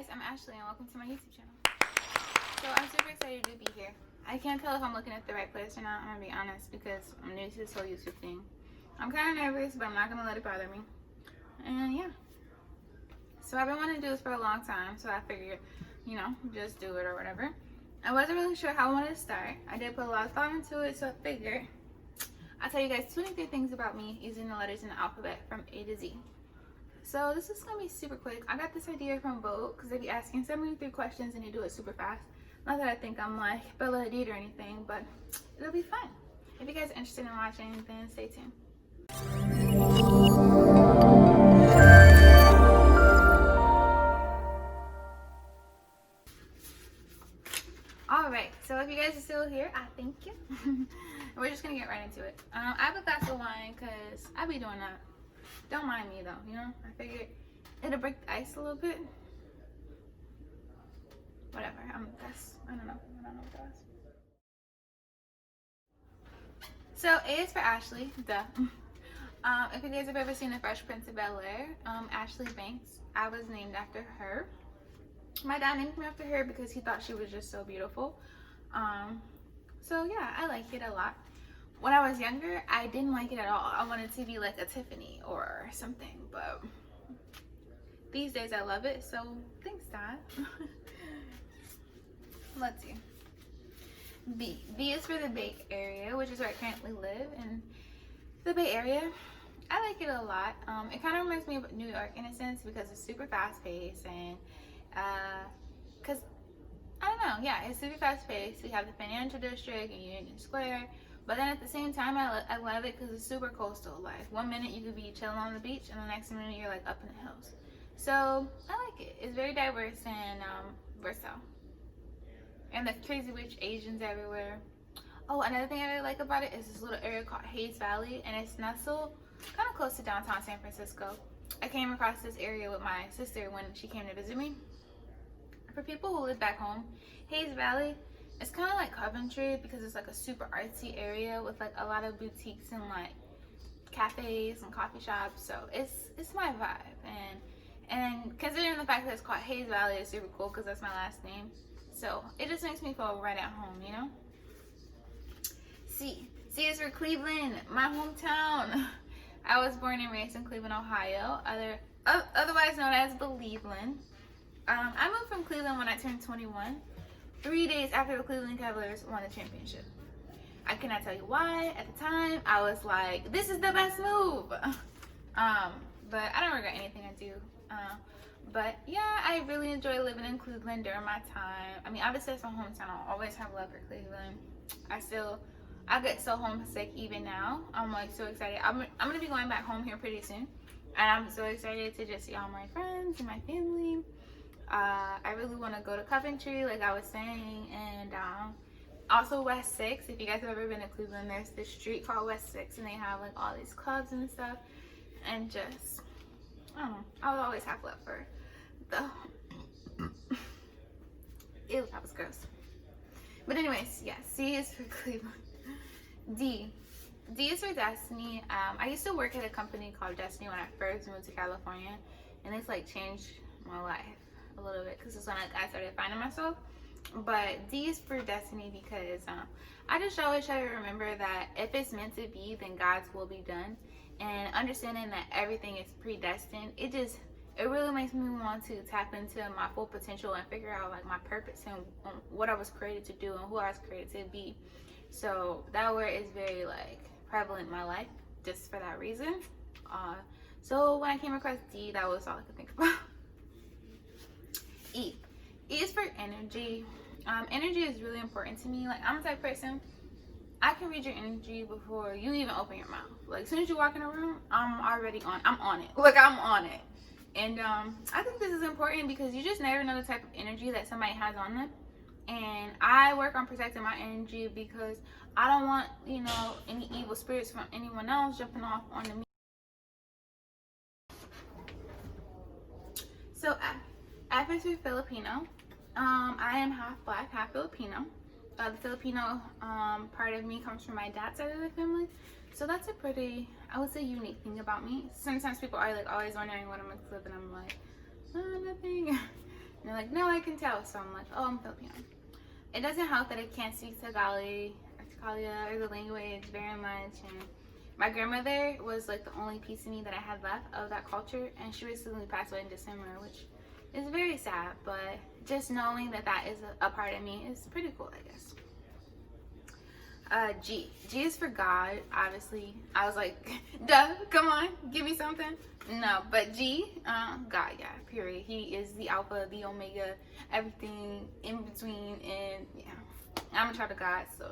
guys, I'm Ashley and welcome to my YouTube channel. So I'm super excited to be here. I can't tell if I'm looking at the right place or not, I'm gonna be honest, because I'm new to this whole YouTube thing. I'm kind of nervous, but I'm not gonna let it bother me. And yeah. So I've been wanting to do this for a long time, so I figured, you know, just do it or whatever. I wasn't really sure how I wanted to start. I did put a lot of thought into it, so I figured I'll tell you guys 23 things about me using the letters in the alphabet from A to Z. So this is gonna be super quick. I got this idea from Vogue because they be asking 73 questions and they do it super fast. Not that I think I'm like Bella Hadid or anything, but it'll be fun. If you guys are interested in watching, then stay tuned. Alright, so if you guys are still here, I thank you. We're just gonna get right into it. I have a glass of wine because I be doing that. Don't mind me though, you know? I figured it'll break the ice a little bit. Whatever, I don't know what that was. So A is for Ashley, duh. If you guys have ever seen The Fresh Prince of Bel-Air, Ashley Banks, I was named after her. My dad named me after her because he thought she was just so beautiful. So yeah, I like it a lot. When I was younger, I didn't like it at all. I wanted to be like a Tiffany or something, but these days I love it, so thanks, Dad. Let's see. B. B is for the Bay Area, which is where I currently live in the Bay Area. I like it a lot. It kind of reminds me of New York in a sense because it's super fast paced and because I don't know, yeah, it's super fast paced. We have the financial district and Union Square, but then at the same time I love it because it's super coastal. Like 1 minute you could be chilling on the beach and the next minute you're like up in the hills. So I like it. It's very diverse and versatile. And the crazy rich Asians everywhere. Oh, another thing I really like about it is this little area called Hayes Valley, and it's nestled kind of close to downtown San Francisco. I came across this area with my sister when she came to visit me. For people who live back home, Hayes Valley, it's kind of like Coventry because it's like a super artsy area with like a lot of boutiques and like cafes and coffee shops. So it's my vibe, and considering the fact that it's called Hayes Valley is super cool because that's my last name. So it just makes me feel right at home, you know? C. C is for Cleveland, my hometown. I was born and raised in Cleveland, Ohio, otherwise known as Believeland. I moved from Cleveland when I turned 21, 3 days after the Cleveland Cavaliers won the championship. I cannot tell you why. At the time, I was like, this is the best move. But I don't regret anything I do. But yeah, I really enjoy living in Cleveland during my time. I mean, obviously it's my hometown. I'll always have love for Cleveland. I get so homesick even now. I'm like so excited. I'm gonna be going back home here pretty soon, and I'm so excited to just see all my friends and my family. I really want to go to Coventry, like I was saying, and also West 6. If you guys have ever been to Cleveland, there's this street called West 6, and they have like all these clubs and stuff, and just I don't know. I will always have love for the. Ew, that was gross. But anyways, yeah, C is for Cleveland. D. D is for Destiny. I used to work at a company called Destiny when I first moved to California, and it's like changed my life a little bit because it's when I started finding myself. But D is for Destiny because I just always try to remember that if it's meant to be, then God's will be done. And understanding that everything is predestined, it really makes me want to tap into my full potential and figure out like my purpose and what I was created to do and who I was created to be. So that word is very like prevalent in my life just for that reason. So when I came across D, that was all I could think about. E. E is for energy. Energy is really important to me. Like I'm the type of person, I can read your energy before you even open your mouth. Like as soon as you walk in a room, I'm on it. Like I'm on it. And I think this is important because you just never know the type of energy that somebody has on them. And I work on protecting my energy because I don't want, you know, any evil spirits from anyone else jumping off onto me. So F is for Filipino. I am half black, half Filipino. The Filipino part of me comes from my dad's side of the family. So that's a pretty, I would say, unique thing about me. Sometimes people are like always wondering what I'm mixed with, and I'm like, nothing. And they're like, no, I can tell. So I'm like, oh, I'm Filipino. It doesn't help that I can't speak Tagalog or the language very much. And my grandmother was like the only piece of me that I had left of that culture, and she recently passed away in December, which is very sad. But just knowing that that is a part of me is pretty cool, I guess. G is for God, obviously. I was like, duh, come on, give me something. No, but G, God, yeah, period. He is the Alpha, the Omega, everything in between, and yeah, I'm a child of God, so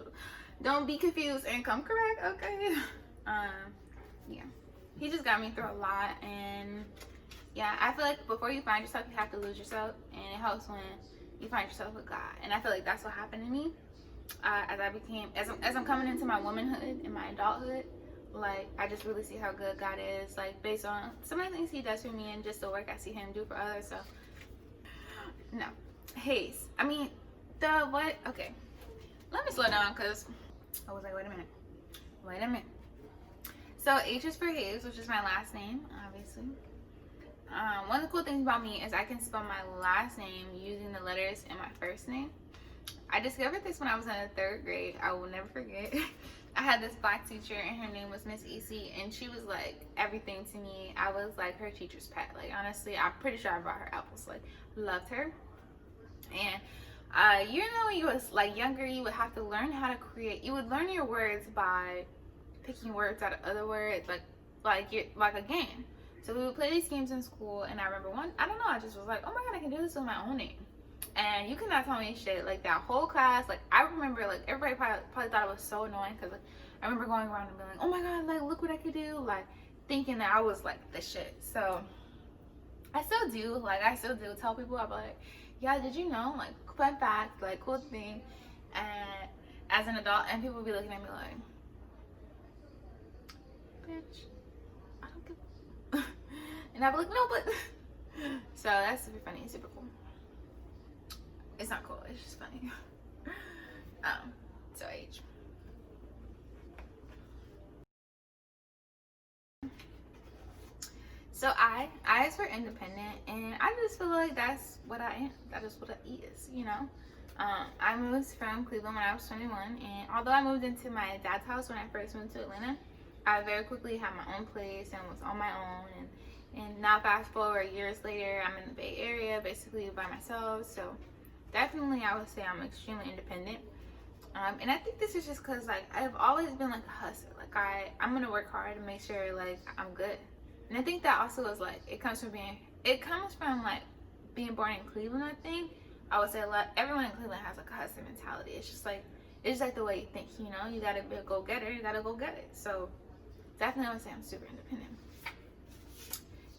don't be confused and come correct, okay? Yeah, he just got me through a lot, and yeah, I feel like before you find yourself, you have to lose yourself, and it helps when you find yourself with God, and I feel like that's what happened to me. As I'm coming into my womanhood and my adulthood, like, I just really see how good God is, like, based on some of the things he does for me and just the work I see him do for others. So no, haze. I mean, what? Okay, let me slow down, because I was like, wait a minute. So H is for Hayes, which is my last name, obviously. One of the cool things about me is I can spell my last name using the letters in my first name. I discovered this when I was in the 3rd grade. I will never forget. I had this black teacher, and her name was Miss EC, and she was like everything to me. I was like her teacher's pet. Like, honestly, I'm pretty sure I brought her apples. Like, loved her. And you know, when you was like younger, you would have to learn how to create. You would learn your words by picking words out of other words, like a game. So we would play these games in school, and I remember one. I don't know. I just was like, oh my god, I can do this with my own name. And you cannot tell me shit. Like, that whole class, like, I remember, like, everybody probably thought it was so annoying, because, like, I remember going around and being like, oh my god, like, look what I could do, like, thinking that I was like the shit. So I still do tell people. I'm like, yeah, did you know, like, fun fact, like, cool thing. And as an adult, and people be looking at me like, bitch, I don't give and I'd be like, no, but so that's super funny, super cool. It's not cool, it's just funny. So H. So I is for independent, and I just feel like that's what I am. That is what it is, you know. I moved from Cleveland when I was 21, and although I moved into my dad's house when I first moved to Atlanta, I very quickly had my own place and was on my own. And now fast forward years later, I'm in the Bay Area, basically by myself. So definitely, I would say I'm extremely independent. And I think this is just because, like, I've always been like a hustler. Like, I'm gonna work hard to make sure, like, I'm good. And I think that also is like, it comes from like being born in Cleveland. I think I would say everyone in Cleveland has like a hustler mentality. It's just like the way you think, you know. You gotta be a go-getter, you gotta go get it. So definitely I would say I'm super independent.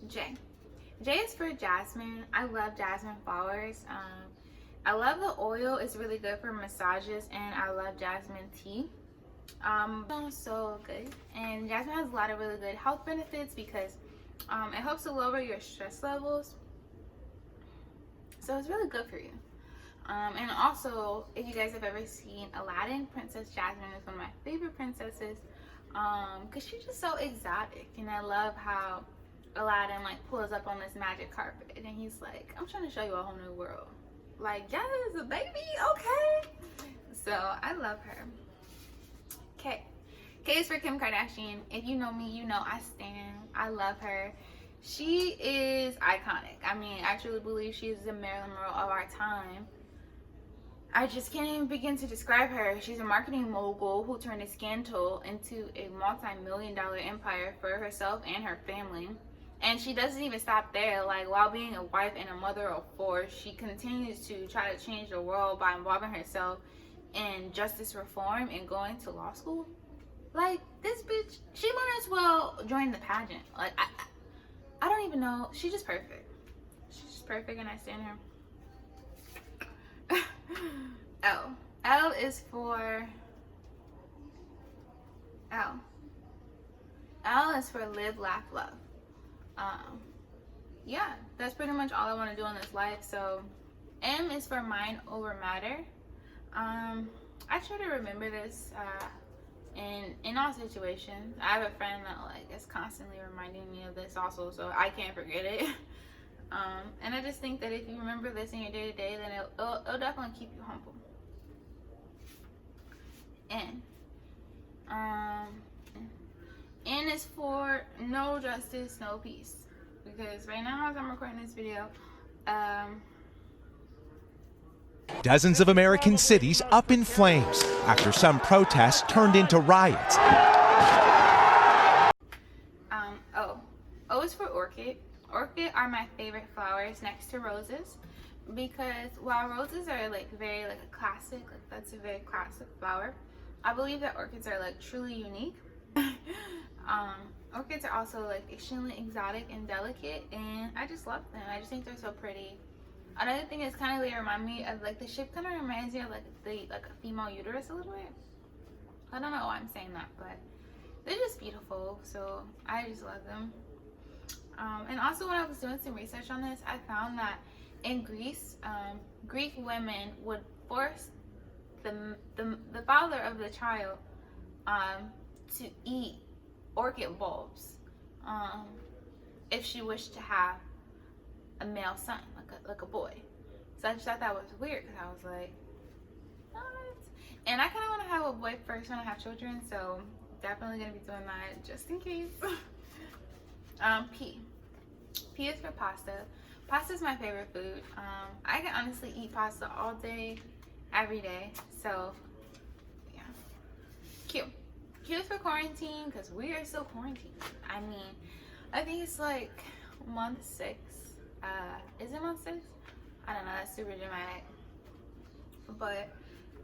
J is for jasmine. I love jasmine flowers. I love the oil. It's really good for massages, and I love jasmine tea. Smells so good, and jasmine has a lot of really good health benefits because it helps to lower your stress levels, so it's really good for you. And also, if you guys have ever seen Aladdin, Princess Jasmine is one of my favorite princesses, because she's just so exotic, and I love how Aladdin like pulls up on this magic carpet, and he's like, I'm trying to show you a whole new world. Like, yes, baby, okay. So I love her. K is for Kim Kardashian. If you know me, you know I stan. I love her. She is iconic. I mean, I truly believe she is the Marilyn Monroe of our time. I just can't even begin to describe her. She's a marketing mogul who turned a scandal into a multi-million-dollar empire for herself and her family. And she doesn't even stop there. Like, while being a wife and a mother of 4, she continues to try to change the world by involving herself in justice reform and going to law school. Like, this bitch, she might as well join the pageant. Like, I don't even know. She's just perfect. She's just perfect, and I stand her. L. L is for live, laugh, love. Yeah, that's pretty much all I want to do in this life. So M is for mind over matter. I try to remember this in all situations. I have a friend that like is constantly reminding me of this also, so I can't forget it. And I just think that if you remember this in your day-to-day, then it'll definitely keep you humble. N. N is for no justice, no peace. Because right now, as I'm recording this video, dozens of American cities up in flames after some protests turned into riots. O is for orchid. Orchid are my favorite flowers next to roses, because while roses are like very like a classic, like that's a very classic flower, I believe that orchids are like truly unique. Orchids are also like extremely exotic and delicate, and I just love them. I just think they're so pretty. Another thing is kind of they remind me of like the shape kind of reminds me of like a female uterus a little bit. I don't know why I'm saying that, but they're just beautiful, so I just love them. And also when I was doing some research on this, I found that in Greece, Greek women would force the father of the child to eat orchid bulbs if she wished to have a male son, like a boy. So I just thought that was weird, because I was like, what? And I kind of want to have a boy first when I have children, so definitely gonna be doing that just in case. P. P is for pasta. Pasta is my favorite food. I can honestly eat pasta all day, every day. So yeah. Q. Q is for quarantine, because we are still quarantined. I mean, I think it's like month 6. Is it month 6? I don't know, that's super dramatic. But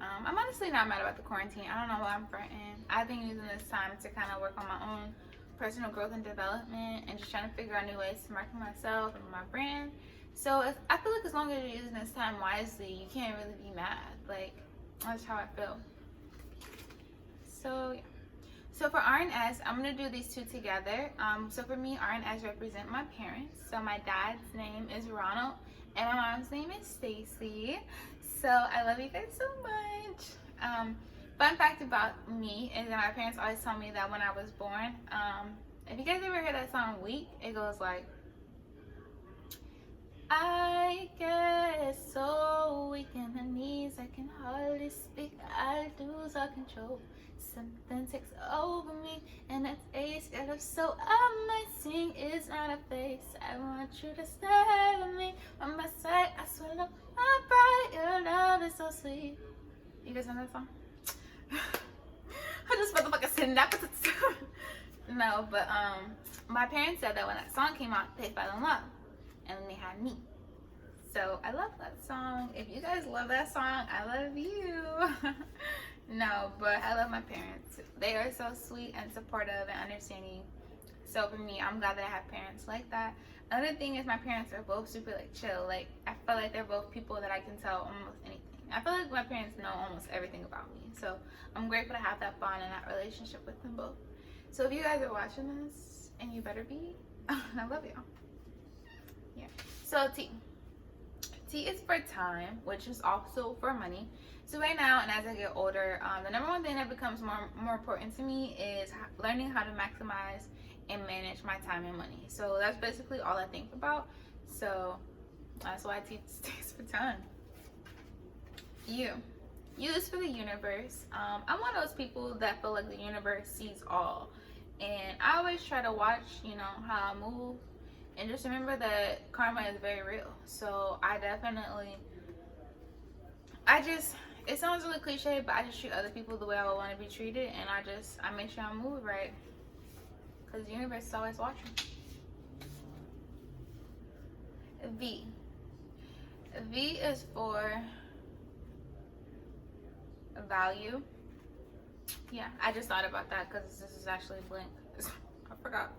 I'm honestly not mad about the quarantine. I don't know why I'm fronting. I've been using this time to kind of work on my own personal growth and development, and just trying to figure out new ways to market myself and my brand. So I feel like as long as you're using this time wisely, you can't really be mad. Like, that's how I feel. So yeah. So for R and S, I'm gonna do these two together. So for me, R and S represent my parents. So my dad's name is Ronald, and my mom's name is Stacy. So I love you guys so much. Fun fact about me is that my parents always tell me that when I was born, if you guys ever heard that song Weak, it goes like, I get so weak in my knees, I can hardly speak, I lose all control. Something takes over me, and it's a scared of, so amazing. It's not a face. I want you to stay with me on my side. I swear to my pride, your love is so sweet. You guys know that song? I just motherfucker snap it. No, but my parents said that when that song came out, they fell in love, and then they had me. So I love that song. If you guys love that song, I love you. No, but I love my parents. They are so sweet and supportive and understanding. So for me, I'm glad that I have parents like that. Another thing is my parents are both super like chill. Like, I feel like they're both people that I can tell almost anything. I feel like my parents know almost everything about me. So I'm grateful to have that bond and that relationship with them both. So if you guys are watching this, and you better be, I love y'all. Yeah. So T. T is for time, which is also for money. So right now, and as I get older, the number one thing that becomes more important to me is learning how to maximize and manage my time and money. So that's basically all I think about. So that's why T stands for time. U. U is for the universe. I'm one of those people that feel like the universe sees all. And I always try to watch, how I move. And just remember that karma is very real. So I definitely, it sounds really cliche, but I just treat other people the way I would want to be treated. And I make sure I move right. Because the universe is always watching. V. V is for value. Yeah, I just thought about that because this is actually blank. I forgot.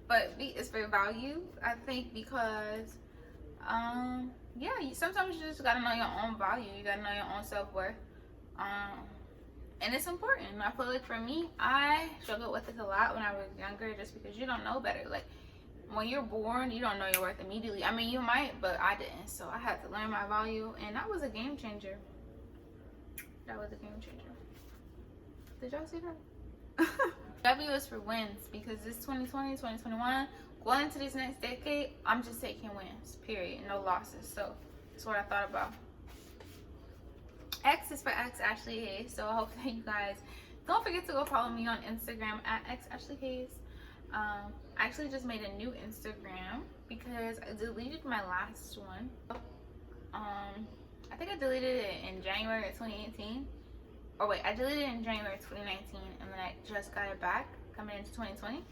But V is for value, I think, because yeah, sometimes you just gotta know your own value. You gotta know your own self-worth. And it's important. I feel like for me, I struggled with this a lot when I was younger, just because you don't know better. Like, when you're born, you don't know your worth immediately. I mean, you might, but I didn't. So I had to learn my value, and that was a game changer. That was a game changer. Did y'all see that? W is for wins, because this 2020, 2021 going into this next decade, I'm just taking wins, period, no losses. So that's what I thought about. X is for Ashley Hayes, so I hope that you guys don't forget to go follow me on Instagram at Ashley Hayes. I actually just made a new Instagram because I deleted my last one. I think I deleted it in January of 2018. Or wait, I deleted it in January 2019, and then I just got it back coming into 2020.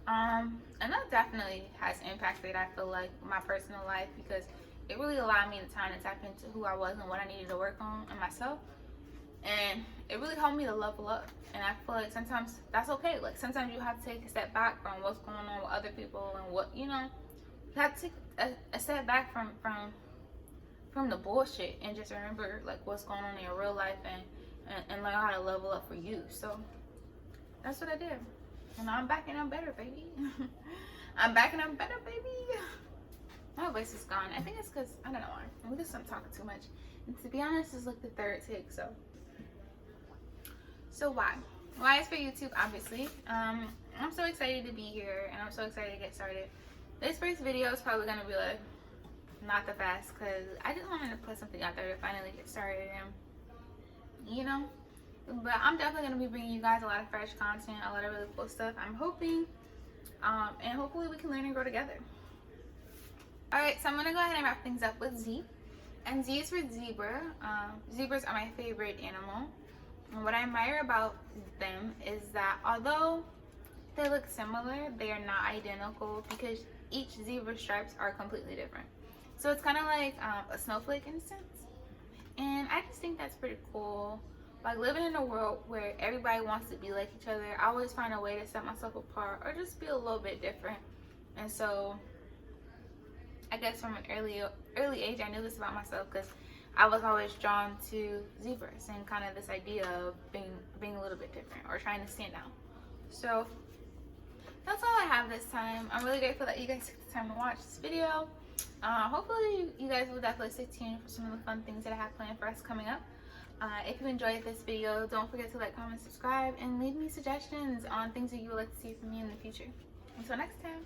And that definitely has impacted, I feel like, my personal life, because it really allowed me the time to tap into who I was and what I needed to work on in myself. And it really helped me to level up. And I feel like sometimes that's okay. Like, sometimes you have to take a step back from what's going on with other people and what, you know, you have to take a step back from the bullshit and just remember, like, what's going on in your real life and learn how to level up for you. So that's what I did. And I'm back and I'm better, baby. I'm back and I'm better, baby. My voice is gone. I think it's because, I don't know why. I'm just talking too much. And to be honest, it's like the third take, so. So why? Why is for YouTube, obviously. I'm so excited to be here, and I'm so excited to get started. This first video is probably going to be like, not the best, because I just wanted to put something out there to finally get started, and, you know. But I'm definitely going to be bringing you guys a lot of fresh content, a lot of really cool stuff, I'm hoping. And hopefully we can learn and grow together. Alright, so I'm going to go ahead and wrap things up with Z. And Z is for zebra. Zebras are my favorite animal. And what I admire about them is that although they look similar, they are not identical because each zebra stripes are completely different. So it's kind of like a snowflake in a sense. And I just think that's pretty cool. Like, living in a world where everybody wants to be like each other, I always find a way to set myself apart or just be a little bit different. And so I guess from an early age, I knew this about myself because I was always drawn to zebras and kind of this idea of being a little bit different or trying to stand out. So that's all I have this time. I'm really grateful that you guys took the time to watch this video. Hopefully you guys will definitely stay tuned for some of the fun things that I have planned for us coming up. If you enjoyed this video, don't forget to like, comment, subscribe, and leave me suggestions on things that you would like to see from me in the future. Until next time.